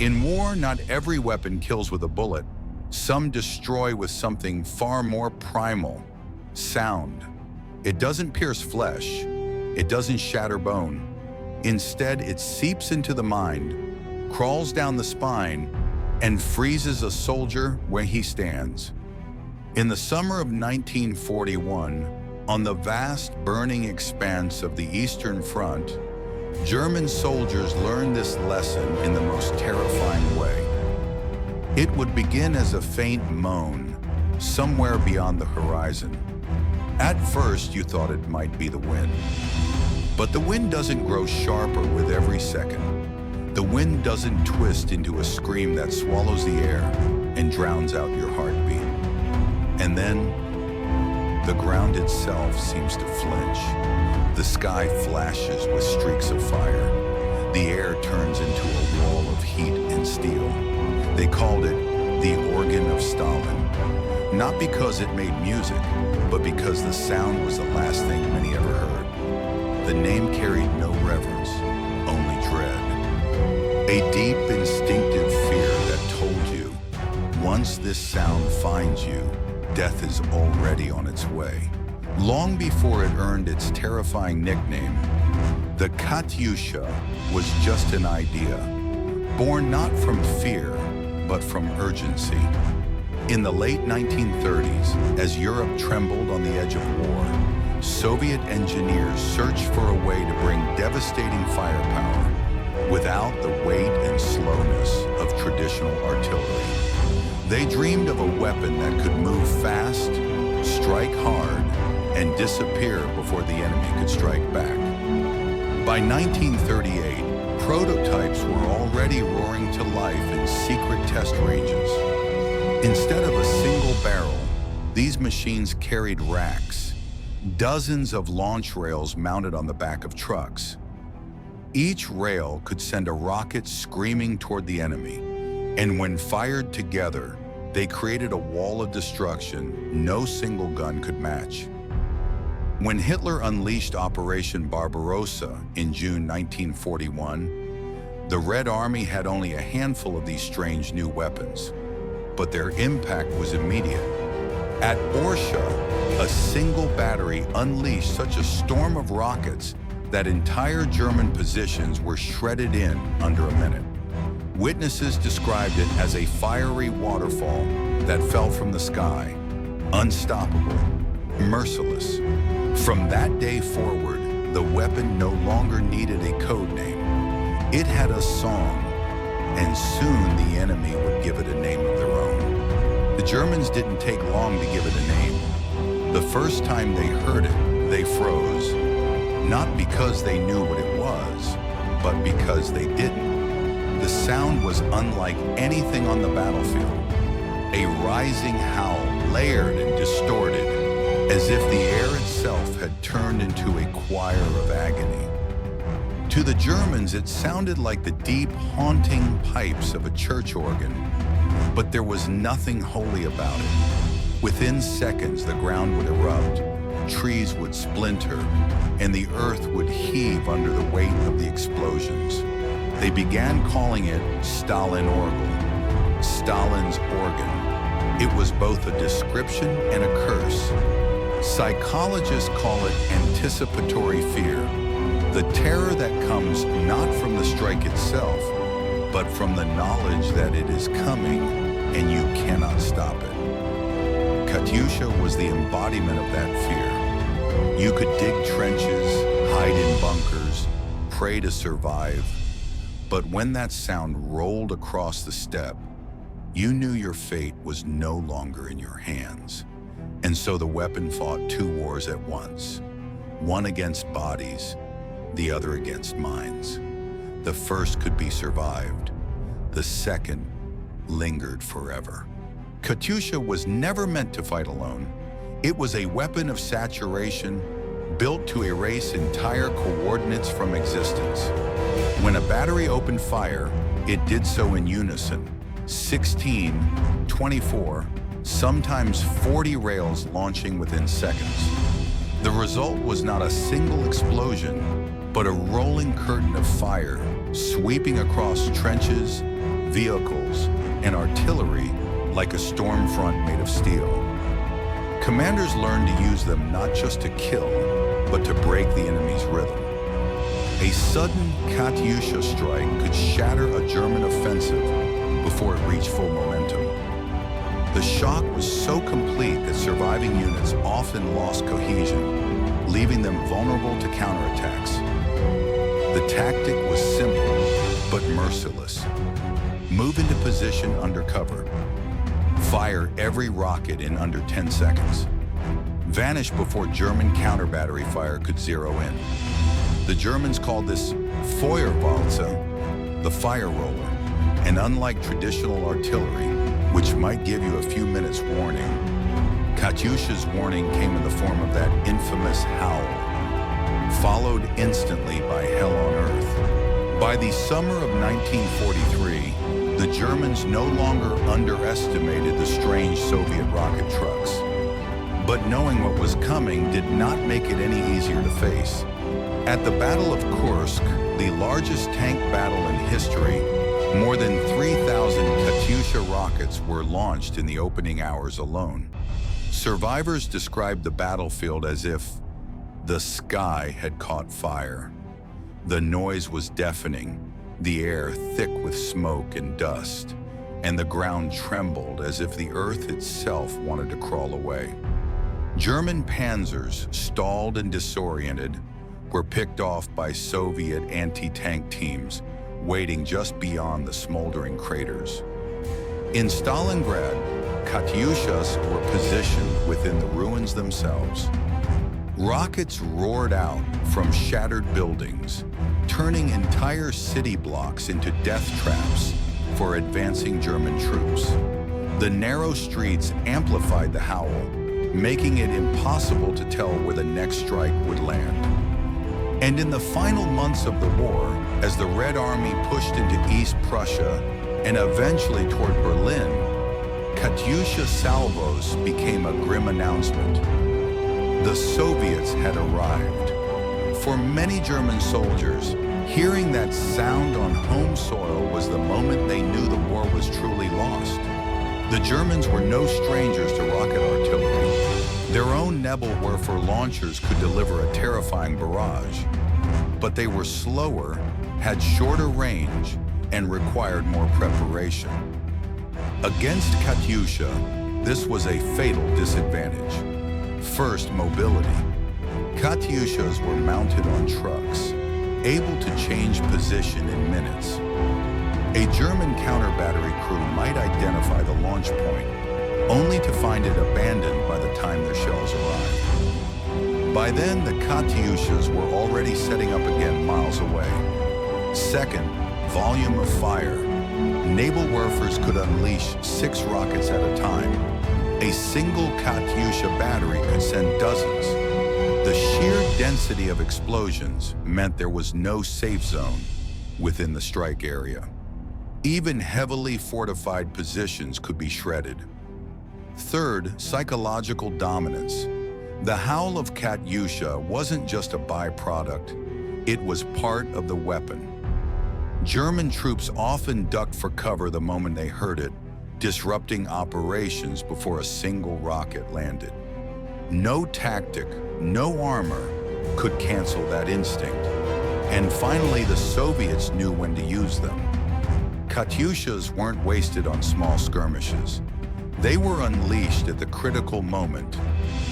In war, not every weapon kills with a bullet. Some destroy with something far more primal: sound. It doesn't pierce flesh. It doesn't shatter bone. Instead, it seeps into the mind, crawls down the spine, and freezes a soldier where he stands. In the summer of 1941, on the vast burning expanse of the Eastern Front, German soldiers learned this lesson in the most terrifying way. It would begin as a faint moan, somewhere beyond the horizon. At first, you thought it might be the wind. But the wind doesn't grow sharper with every second. The wind doesn't twist into a scream that swallows the air and drowns out your heartbeat. And then, the ground itself seems to flinch. The sky flashes with streaks of fire. The air turns into a wall of heat and steel. They called it the organ of Stalin, not because it made music, but because the sound was the last thing many ever heard. The name carried no reverence, only dread. A deep, instinctive fear that told you, once this sound finds you, death is already on its way. Long before it earned its terrifying nickname, the Katyusha was just an idea, born not from fear, but from urgency. In the late 1930s, as Europe trembled on the edge of war, Soviet engineers searched for a way to bring devastating firepower without the weight and slowness of traditional artillery. They dreamed of a weapon that could move fast, strike hard, and disappear before the enemy could strike back. By 1938, prototypes were already roaring to life in secret test ranges. Instead of a single barrel, these machines carried racks, dozens of launch rails mounted on the back of trucks. Each rail could send a rocket screaming toward the enemy, and when fired together, they created a wall of destruction no single gun could match. When Hitler unleashed Operation Barbarossa in June 1941, the Red Army had only a handful of these strange new weapons, but their impact was immediate. At Orsha, a single battery unleashed such a storm of rockets that entire German positions were shredded in under a minute. Witnesses described it as a fiery waterfall that fell from the sky, unstoppable, merciless. From that day forward, the weapon no longer needed a code name. It had a song, and soon the enemy would give it a name of their own. The Germans didn't take long to give it a name. The first time they heard it, they froze, not because they knew what it was, but because they didn't. The sound was unlike anything on the battlefield, a rising howl, layered and distorted, as if the air itself had turned into a choir of agony. To the Germans, it sounded like the deep, haunting pipes of a church organ, but there was nothing holy about it. Within seconds, the ground would erupt, trees would splinter, and the earth would heave under the weight of the explosions. They began calling it Stalin Orgel, Stalin's organ. It was both a description and a curse. Psychologists call it anticipatory fear, the terror that comes not from the strike itself, but from the knowledge that it is coming and you cannot stop it. Katyusha was the embodiment of that fear. You could dig trenches, hide in bunkers, pray to survive, but when that sound rolled across the steppe, you knew your fate was no longer in your hands. And so the weapon fought two wars at once, one against bodies, the other against minds. The first could be survived. The second lingered forever. Katyusha was never meant to fight alone. It was a weapon of saturation built to erase entire coordinates from existence. When a battery opened fire, it did so in unison. 16, 24, sometimes 40 rails launching within seconds. The result was not a single explosion, but a rolling curtain of fire sweeping across trenches, vehicles, and artillery like a storm front made of steel. Commanders learned to use them not just to kill, but to break the enemy's rhythm. A sudden Katyusha strike could shatter a German offensive before it reached full momentum. The shock was so complete that surviving units often lost cohesion, leaving them vulnerable to counterattacks. The tactic was simple, but merciless. Move into position under cover. Fire every rocket in under 10 seconds. Vanish before German counter-battery fire could zero in. The Germans called this Feuerwalze, the fire roller, and unlike traditional artillery, which might give you a few minutes warning, Katyusha's warning came in the form of that infamous howl, followed instantly by hell on earth. By the summer of 1943, the Germans no longer underestimated the strange Soviet rocket trucks. But knowing what was coming did not make it any easier to face. At the Battle of Kursk, the largest tank battle in history, more than 3,000 Katyusha rockets were launched in the opening hours alone. Survivors described the battlefield as if the sky had caught fire. The noise was deafening, the air thick with smoke and dust, and the ground trembled as if the earth itself wanted to crawl away. German panzers, stalled and disoriented, were picked off by Soviet anti-tank teams waiting just beyond the smoldering craters. In Stalingrad, Katyushas were positioned within the ruins themselves. Rockets roared out from shattered buildings, turning entire city blocks into death traps for advancing German troops. The narrow streets amplified the howl, making it impossible to tell where the next strike would land. And in the final months of the war, as the Red Army pushed into East Prussia and eventually toward Berlin, Katyusha salvos became a grim announcement. The Soviets had arrived. For many German soldiers, hearing that sound on home soil was the moment they knew the war was truly lost. The Germans were no strangers to rocket artillery. Their own Nebelwerfer launchers could deliver a terrifying barrage, but they were slower, had shorter range, and required more preparation. Against Katyusha, this was a fatal disadvantage. First, mobility. Katyushas were mounted on trucks, able to change position in minutes. A German counter-battery crew might identify the launch point, only to find it abandoned by the time their shells arrived. By then, the Katyushas were already setting up again miles away. Second, volume of fire. Nebelwerfers could unleash 6 rockets at a time. A single Katyusha battery could send dozens. The sheer density of explosions meant there was no safe zone within the strike area. Even heavily fortified positions could be shredded. Third, psychological dominance. The howl of Katyusha wasn't just a byproduct, it was part of the weapon. German troops often ducked for cover the moment they heard it, disrupting operations before a single rocket landed. No tactic, no armor could cancel that instinct. And finally, the Soviets knew when to use them. Katyushas weren't wasted on small skirmishes. They were unleashed at the critical moment,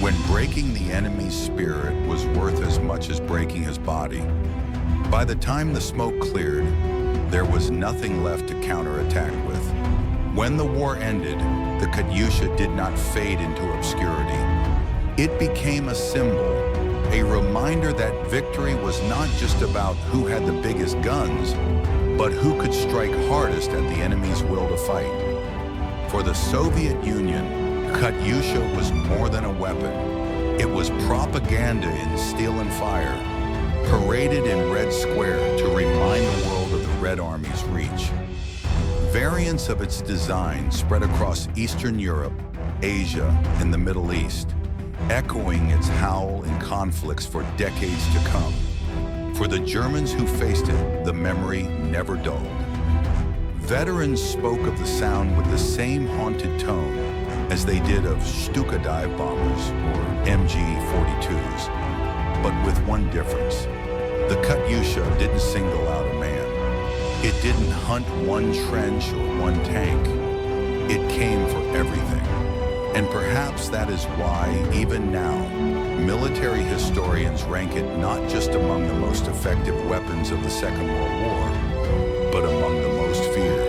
when breaking the enemy's spirit was worth as much as breaking his body. By the time the smoke cleared, there was nothing left to counterattack with. When the war ended, the Katyusha did not fade into obscurity. It became a symbol, a reminder that victory was not just about who had the biggest guns, but who could strike hardest at the enemy's will to fight. For the Soviet Union, Katyusha was more than a weapon. It was propaganda in steel and fire, paraded in Red Square to remind the world of the Red Army's reach. Variants of its design spread across Eastern Europe, Asia, and the Middle East, echoing its howl in conflicts for decades to come. For the Germans who faced it, the memory never dulled. Veterans spoke of the sound with the same haunted tone as they did of Stuka dive bombers or MG-42s, but with one difference. The Katyusha didn't single out a man. It didn't hunt one trench or one tank. It came for everything. And perhaps that is why, even now, military historians rank it not just among the most effective weapons of the Second World War, but among the most feared.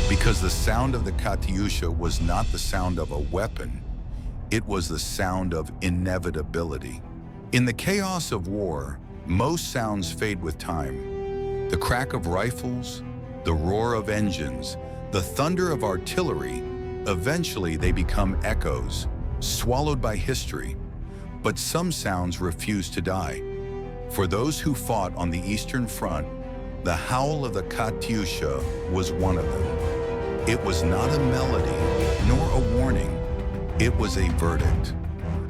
Because the sound of the Katyusha was not the sound of a weapon, it was the sound of inevitability. In the chaos of war, most sounds fade with time. The crack of rifles, the roar of engines, the thunder of artillery, eventually they become echoes, swallowed by history. But some sounds refuse to die. For those who fought on the Eastern Front, the howl of the Katyusha was one of them. It was not a melody, nor a warning. It was a verdict,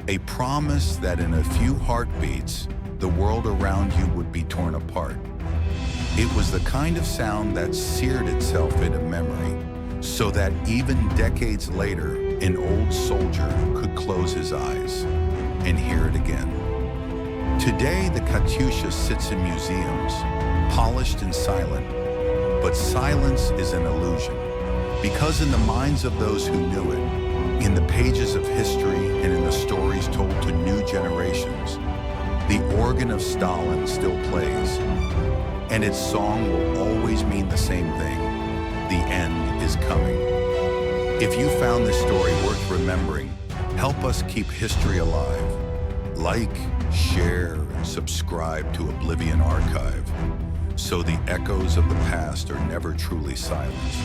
a promise that in a few heartbeats, the world around you would be torn apart. It was the kind of sound that seared itself into memory, so that even decades later, an old soldier could close his eyes and hear it again. Today, the Katyusha sits in museums, polished and silent, but silence is an illusion, because in the minds of those who knew it, in the pages of history and in the stories told to new generations, the organ of Stalin still plays, and its song will always mean the same thing: the end is coming. If you found this story worth remembering, help us keep history alive. Like, share, and subscribe to Oblivion Archive, so the echoes of the past are never truly silenced.